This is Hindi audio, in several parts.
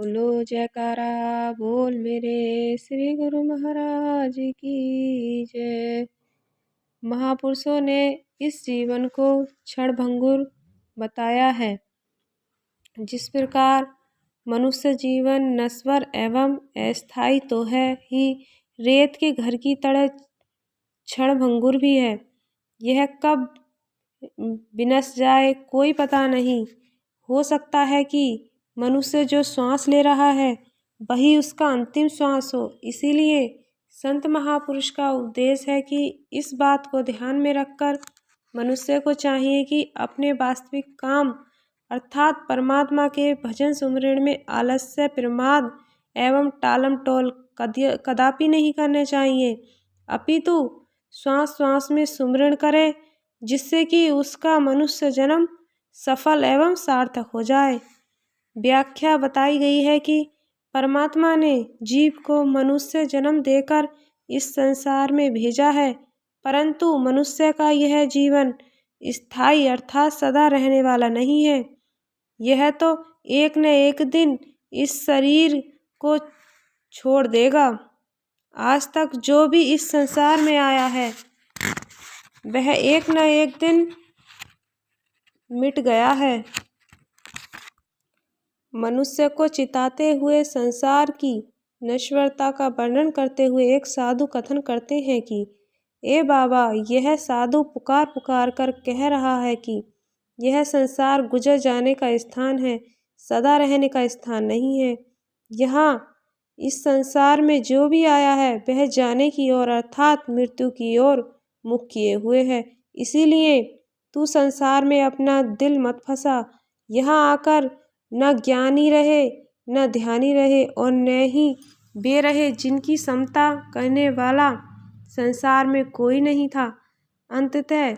बोलो जयकारा बोल मेरे श्री गुरु महाराज की जय। महापुरुषों ने इस जीवन को क्षणभंगुर बताया है। जिस प्रकार मनुष्य जीवन नश्वर एवं अस्थायी तो है ही, रेत के घर की तरह क्षणभंगुर भी है। यह कब विनश जाए कोई पता नहीं। हो सकता है कि मनुष्य जो श्वास ले रहा है वही उसका अंतिम श्वास हो। इसीलिए संत महापुरुष का उपदेश है कि इस बात को ध्यान में रखकर मनुष्य को चाहिए कि अपने वास्तविक काम अर्थात परमात्मा के भजन सुमिरन में आलस्य, प्रमाद एवं टालम टोल कदापि नहीं करने चाहिए, अपितु श्वास श्वास में सुमिरन करे, जिससे कि उसका मनुष्य जन्म सफल एवं सार्थक हो जाए। व्याख्या बताई गई है कि परमात्मा ने जीव को मनुष्य जन्म देकर इस संसार में भेजा है, परंतु मनुष्य का यह जीवन स्थायी अर्थात सदा रहने वाला नहीं है। यह तो एक न एक दिन इस शरीर को छोड़ देगा। आज तक जो भी इस संसार में आया है वह एक न एक दिन मिट गया है। मनुष्य को चिताते हुए संसार की नश्वरता का वर्णन करते हुए एक साधु कथन करते हैं कि ए बाबा, यह साधु पुकार पुकार कर कह रहा है कि यह संसार गुजर जाने का स्थान है, सदा रहने का स्थान नहीं है। यहाँ इस संसार में जो भी आया है वह जाने की ओर अर्थात मृत्यु की ओर मुख किए हुए है। इसीलिए तू संसार में अपना दिल मत फंसा। यहाँ आकर न ज्ञानी रहे, न ध्यानी रहे और न ही वे रहे जिनकी समता करने वाला संसार में कोई नहीं था। अंततः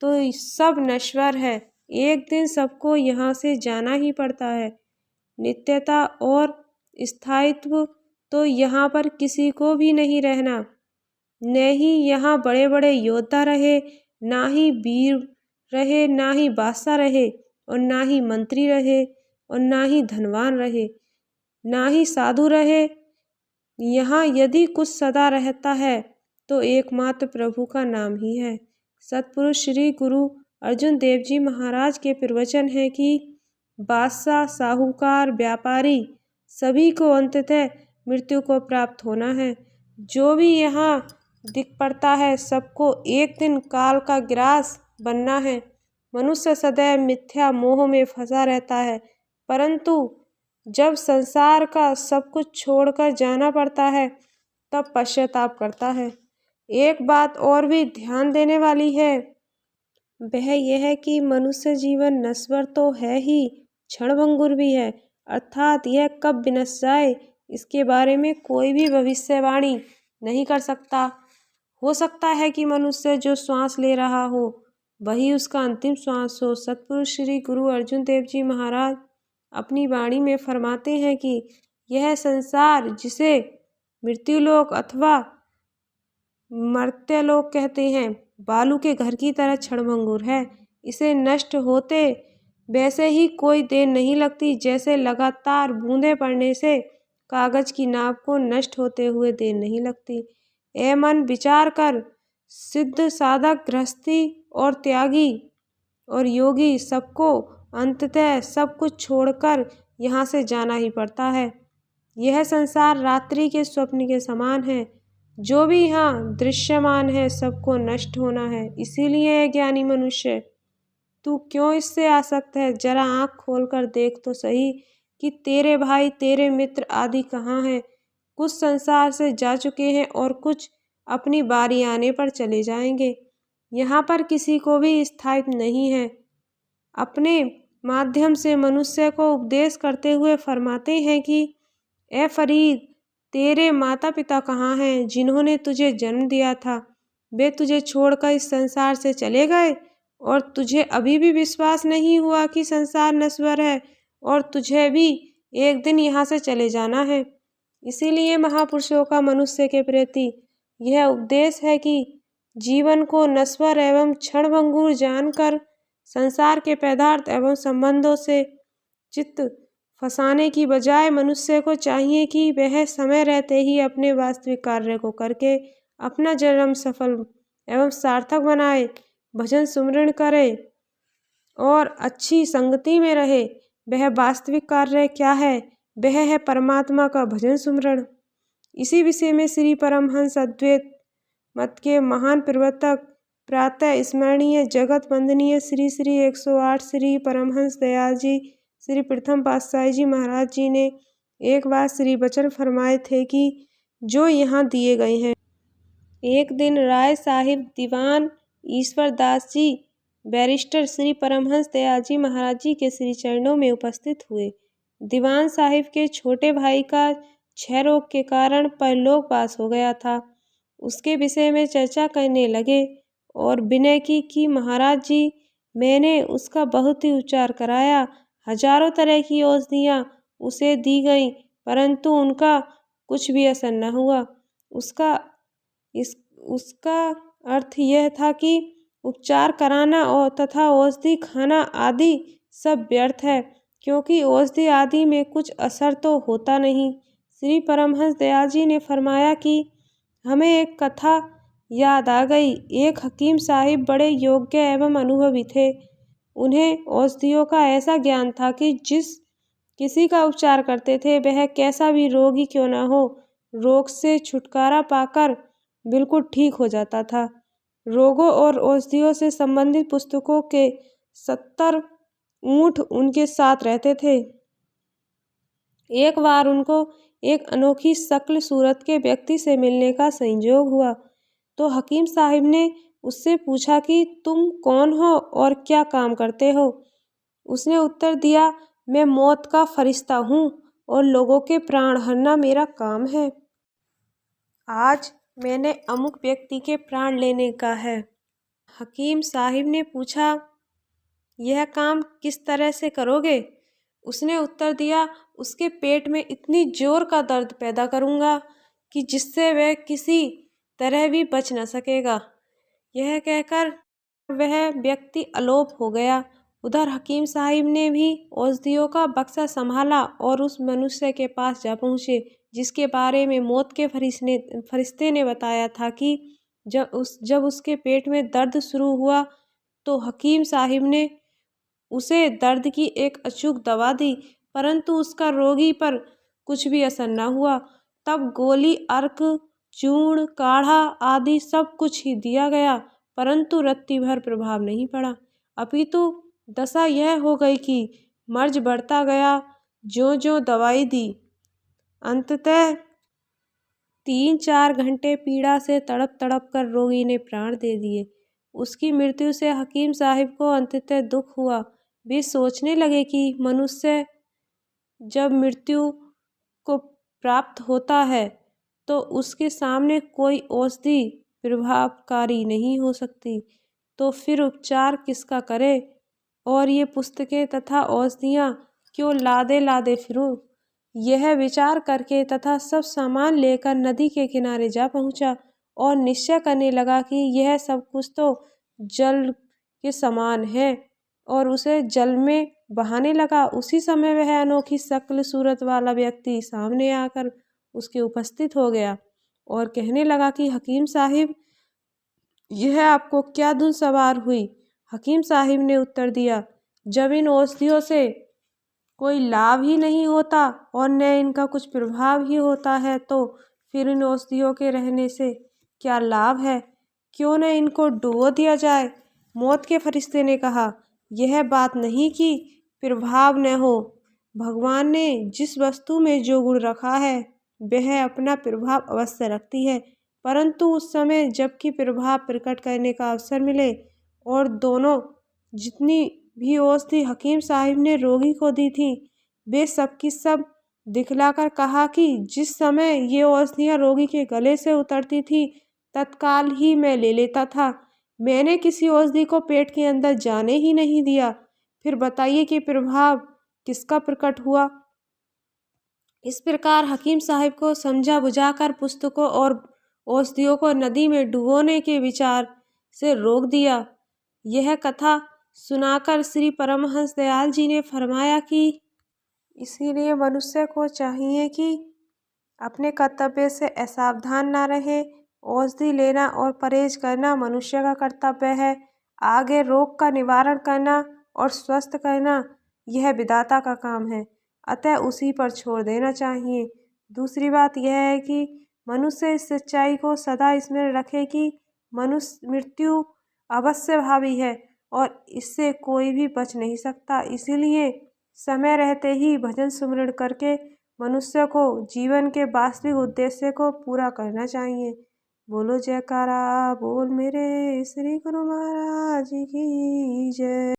तो सब नश्वर है। एक दिन सबको यहाँ से जाना ही पड़ता है। नित्यता और स्थायित्व तो यहाँ पर किसी को भी नहीं रहना। न ही यहाँ बड़े बड़े योद्धा रहे, ना ही वीर रहे, ना ही बादशाह रहे और ना ही मंत्री रहे और ना ही धनवान रहे, ना ही साधु रहे। यहाँ यदि कुछ सदा रहता है तो एकमात्र प्रभु का नाम ही है। सतपुरुष श्री गुरु अर्जुन देव जी महाराज के प्रवचन है कि बादशाह, साहूकार, व्यापारी सभी को अंततः मृत्यु को प्राप्त होना है। जो भी यहाँ दिख पड़ता है सबको एक दिन काल का ग्रास बनना है। मनुष्य सदैव मिथ्या मोह में फंसा रहता है, परंतु जब संसार का सब कुछ छोड़कर जाना पड़ता है तब पश्चाताप करता है। एक बात और भी ध्यान देने वाली है, वह यह है कि मनुष्य जीवन नश्वर तो है ही, क्षणभंगुर भी है, अर्थात यह कब विनश जाए इसके बारे में कोई भी भविष्यवाणी नहीं कर सकता। हो सकता है कि मनुष्य जो श्वास ले रहा हो वही उसका अंतिम श्वास हो। सतपुरुष श्री गुरु अर्जुन देव जी महाराज अपनी वाणी में फरमाते हैं कि यह संसार, जिसे मृत्युलोक अथवा मर्त्यलोक कहते हैं, बालू के घर की तरह क्षणभंगुर है। इसे नष्ट होते वैसे ही कोई देर नहीं लगती, जैसे लगातार बूंदें पड़ने से कागज की नाव को नष्ट होते हुए देर नहीं लगती। ए मन, विचार कर, सिद्ध, साधक, गृहस्थी और त्यागी और योगी सबको अंततः सब कुछ छोड़कर यहाँ से जाना ही पड़ता है। यह संसार रात्रि के स्वप्न के समान है। जो भी यहाँ दृश्यमान है सबको नष्ट होना है। इसीलिए ज्ञानी मनुष्य, तू क्यों इससे आसक्त है? जरा आँख खोलकर देख तो सही कि तेरे भाई, तेरे मित्र आदि कहाँ हैं। कुछ संसार से जा चुके हैं और कुछ अपनी बारी आने पर चले जाएंगे। यहाँ पर किसी को भी स्थायित्व नहीं है। अपने माध्यम से मनुष्य को उपदेश करते हुए फरमाते हैं कि ए फरीद, तेरे माता पिता कहाँ हैं जिन्होंने तुझे जन्म दिया था? वे तुझे छोड़कर इस संसार से चले गए और तुझे अभी भी विश्वास नहीं हुआ कि संसार नश्वर है और तुझे भी एक दिन यहाँ से चले जाना है। इसीलिए महापुरुषों का मनुष्य के प्रति यह उपदेश है कि जीवन को नश्वर एवं क्षणभंगुर जानकर संसार के पदार्थ एवं संबंधों से चित्त फंसाने की बजाय मनुष्य को चाहिए कि वह समय रहते ही अपने वास्तविक कार्य को करके अपना जन्म सफल एवं सार्थक बनाए, भजन सुमरण करे और अच्छी संगति में रहे। वह वास्तविक कार्य क्या है? वह है परमात्मा का भजन सुमरण। इसी विषय में श्री परमहंस अद्वैत मत के महान प्रवर्तक प्रातः स्मरणीय जगत वंदनीय श्री श्री 108 श्री परमहंस दयाल जी श्री प्रथम पातशाही जी महाराज जी ने एक बार श्री वचन फरमाए थे कि जो यहाँ दिए गए हैं। एक दिन राय साहिब दीवान ईश्वर दास जी बैरिस्टर श्री परमहंस दयाल जी महाराज जी के श्री चरणों में उपस्थित हुए। दीवान साहिब के छोटे भाई का क्षय रोग के कारण परलोकवास हो गया था। उसके विषय में चर्चा करने लगे और विनय की कि महाराज जी, मैंने उसका बहुत ही उपचार कराया, हजारों तरह की औषधियाँ उसे दी गईं, परंतु उनका कुछ भी असर न हुआ। उसका अर्थ यह था कि उपचार कराना और तथा औषधि खाना आदि सब व्यर्थ है, क्योंकि औषधि आदि में कुछ असर तो होता नहीं। श्री परमहंस दयाल जी ने फरमाया कि हमें एक कथा याद आ गई। एक हकीम साहिब बड़े योग्य एवं अनुभवी थे। उन्हें औषधियों का ऐसा ज्ञान था कि जिस किसी का उपचार करते थे वह कैसा भी रोगी क्यों न हो, रोग से छुटकारा पाकर बिल्कुल ठीक हो जाता था। रोगों और औषधियों से संबंधित पुस्तकों के 70 ऊँट उनके साथ रहते थे। एक बार उनको एक अनोखी शक्ल सूरत के व्यक्ति से मिलने का संयोग हुआ, तो हकीम साहिब ने उससे पूछा कि तुम कौन हो और क्या काम करते हो? उसने उत्तर दिया, मैं मौत का फरिश्ता हूँ और लोगों के प्राण हरना मेरा काम है। आज मैंने अमुक व्यक्ति के प्राण लेने का है। हकीम साहिब ने पूछा, यह काम किस तरह से करोगे? उसने उत्तर दिया, उसके पेट में इतनी जोर का दर्द पैदा करूँगा कि जिससे वह किसी तरह भी बच न सकेगा। यह कहकर वह व्यक्ति अलोप हो गया। उधर हकीम साहिब ने भी औषधियों का बक्सा संभाला और उस मनुष्य के पास जा पहुँचे जिसके बारे में मौत के फरिश्ते ने बताया था कि जब उसके पेट में दर्द शुरू हुआ तो हकीम साहिब ने उसे दर्द की एक अचूक दवा दी, परंतु उसका रोगी पर कुछ भी असर न हुआ। तब गोली, अर्क, चूर्ण, काढ़ा आदि सब कुछ ही दिया गया, परंतु रत्ती भर प्रभाव नहीं पड़ा। अपितु दशा यह हो गई कि मर्ज बढ़ता गया। ज्यों-ज्यों दवाई दी, अंततः 3-4 घंटे पीड़ा से तड़प तड़प कर रोगी ने प्राण दे दिए। उसकी मृत्यु से हकीम साहिब को अंततः दुख हुआ। वे सोचने लगे कि मनुष्य जब मृत्यु को प्राप्त होता है तो उसके सामने कोई औषधि प्रभावकारी नहीं हो सकती, तो फिर उपचार किसका करे और ये पुस्तकें तथा औषधियाँ क्यों लादे लादे फिरूं? यह विचार करके तथा सब सामान लेकर नदी के किनारे जा पहुँचा और निश्चय करने लगा कि यह सब कुछ तो जल के समान है और उसे जल में बहाने लगा। उसी समय वह अनोखी शक्ल सूरत वाला व्यक्ति सामने आकर उसके उपस्थित हो गया और कहने लगा कि हकीम साहिब, यह आपको क्या धुन सवार हुई? हकीम साहिब ने उत्तर दिया, जब इन औषधियों से कोई लाभ ही नहीं होता और न इनका कुछ प्रभाव ही होता है तो फिर इन औषधियों के रहने से क्या लाभ है? क्यों न इनको डुबो दिया जाए? मौत के फरिश्ते ने कहा, यह बात नहीं कि प्रभाव न हो। भगवान ने जिस वस्तु में जो गुण रखा है वह अपना प्रभाव अवश्य रखती है, परंतु उस समय जबकि प्रभाव प्रकट करने का अवसर मिले। और दोनों जितनी भी औषधि हकीम साहिब ने रोगी को दी थी वे सब की सब दिखलाकर कहा कि जिस समय ये औषधियाँ रोगी के गले से उतरती थी तत्काल ही मैं ले लेता था। मैंने किसी औषधि को पेट के अंदर जाने ही नहीं दिया। फिर बताइए कि प्रभाव किसका प्रकट हुआ? इस प्रकार हकीम साहिब को समझा बुझाकर पुस्तकों और औषधियों को नदी में डुबोने के विचार से रोक दिया। यह कथा सुनाकर श्री परमहंस दयाल जी ने फरमाया कि इसीलिए मनुष्य को चाहिए कि अपने कर्तव्य से असावधान ना रहे। औषधि लेना और परहेज करना मनुष्य का कर्तव्य है। आगे रोग का निवारण करना और स्वस्थ करना यह विधाता का काम है, अतः उसी पर छोड़ देना चाहिए। दूसरी बात यह है कि मनुष्य इस सच्चाई को सदा स्मरण रखे कि मनुष्य मृत्यु अवश्यभावी है और इससे कोई भी बच नहीं सकता। इसीलिए समय रहते ही भजन सुमरण करके मनुष्य को जीवन के वास्तविक उद्देश्य को पूरा करना चाहिए। बोलो जयकारा बोल मेरे श्री गुरु महाराज की जय।